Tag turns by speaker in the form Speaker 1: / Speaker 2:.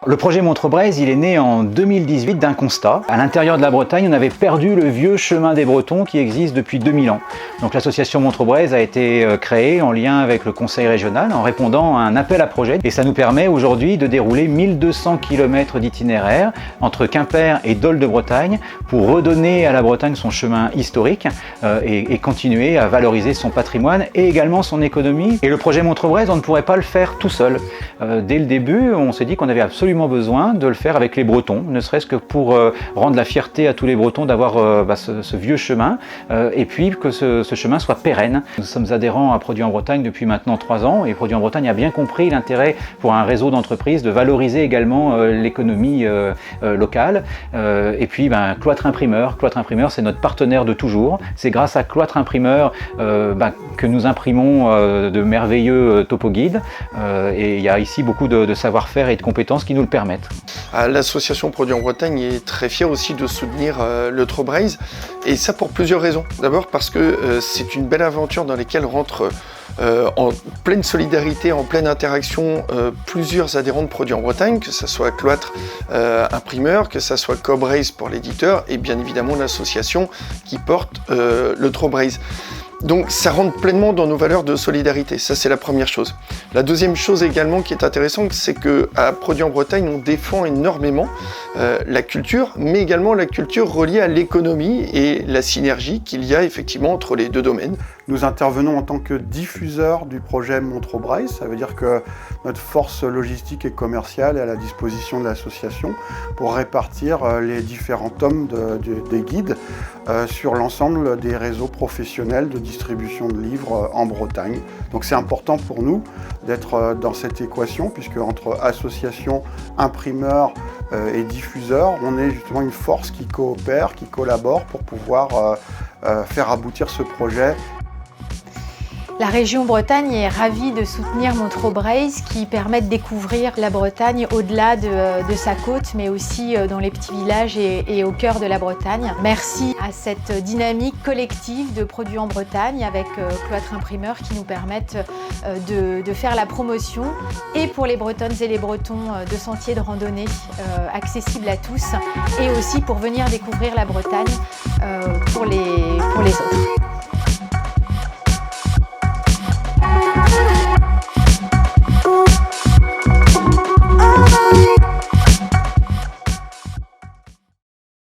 Speaker 1: Le projet Montre-Braise, il est né en 2018 d'un constat. À l'intérieur de la Bretagne, on avait perdu le vieux chemin des Bretons qui existe depuis 2000 ans. Donc l'association Montre-Braise a été créée en lien avec le conseil régional en répondant à un appel à projet. Et ça nous permet aujourd'hui de dérouler 1200 km d'itinéraire entre Quimper et Dol de Bretagne pour redonner à la Bretagne son chemin historique et continuer à valoriser son patrimoine et également son économie. Et le projet Montre-Braise, on ne pourrait pas le faire tout seul. Dès le début, on s'est dit qu'on avait absolument besoin de le faire avec les Bretons, ne serait-ce que pour rendre la fierté à tous les Bretons d'avoir ce vieux chemin et puis que ce chemin soit pérenne. Nous sommes adhérents à Produits en Bretagne depuis maintenant 3 ans et Produits en Bretagne a bien compris l'intérêt pour un réseau d'entreprises de valoriser également l'économie locale. Et puis Cloître Imprimeur, c'est notre partenaire de toujours. C'est grâce à Cloître Imprimeur que nous imprimons de merveilleux topo-guides et il y a ici beaucoup de savoir-faire et de compétences qui nous le permettent.
Speaker 2: L'association Produits en Bretagne est très fière aussi de soutenir le Trobraise et ça pour plusieurs raisons. D'abord parce que c'est une belle aventure dans laquelle rentrent en pleine solidarité, en pleine interaction, plusieurs adhérents de Produits en Bretagne, que ce soit Cloître Imprimeur, que ce soit Cobraise pour l'éditeur et bien évidemment l'association qui porte le Trobraise. Donc ça rentre pleinement dans nos valeurs de solidarité, ça c'est la première chose. La deuxième chose également qui est intéressante, c'est qu'à Produits en Bretagne, on défend énormément la culture, mais également la culture reliée à l'économie et la synergie qu'il y a effectivement entre les deux domaines.
Speaker 3: Nous intervenons en tant que diffuseurs du projet Montre-Braise, ça veut dire que notre force logistique et commerciale est à la disposition de l'association pour répartir les différents tomes des guides sur l'ensemble des réseaux professionnels de distribution de livres en Bretagne. Donc c'est important pour nous d'être dans cette équation puisque entre associations, imprimeurs et diffuseurs, on est justement une force qui coopère, qui collabore pour pouvoir faire aboutir ce projet.
Speaker 4: La région Bretagne est ravie de soutenir Montre-Braise qui permet de découvrir la Bretagne au-delà de sa côte, mais aussi dans les petits villages et au cœur de la Bretagne. Merci à cette dynamique collective de Produits en Bretagne avec Cloître Imprimeur qui nous permettent de faire la promotion et pour les Bretonnes et les Bretons de sentiers de randonnée accessibles à tous et aussi pour venir découvrir la Bretagne